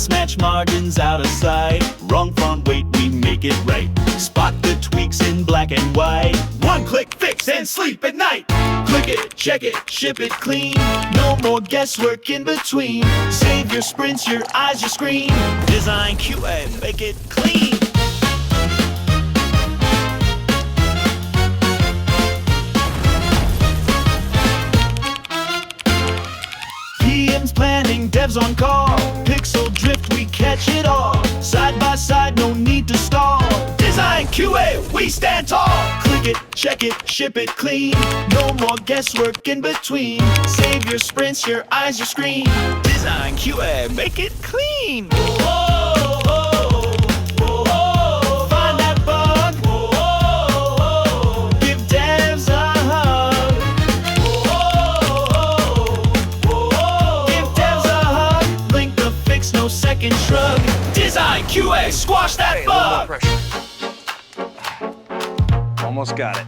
Mismatch margins out of sight. Wrong font weight, we make it right. Spot the tweaks in black and white. One click fix and sleep at night. Click it, check it, ship it clean. No more guesswork in between. Save your sprints, your eyes, your screen. DesignQA, make it clean. PM's planning, devs on call. Pixel drift, we catch it all. Side by side, no need to stall. DesignQA, we stand tall. Click it, check it, ship it clean. No more guesswork in between. Save your sprints, your eyes, your screen. DesignQA, make it clean. Whoa, whoa, whoa, whoa. Find that bug. Whoa, whoa, whoa. Give devs a hug. Give devs a hug. Link the fix, no second shrug. DesignQA, squash that bug. Almost got it.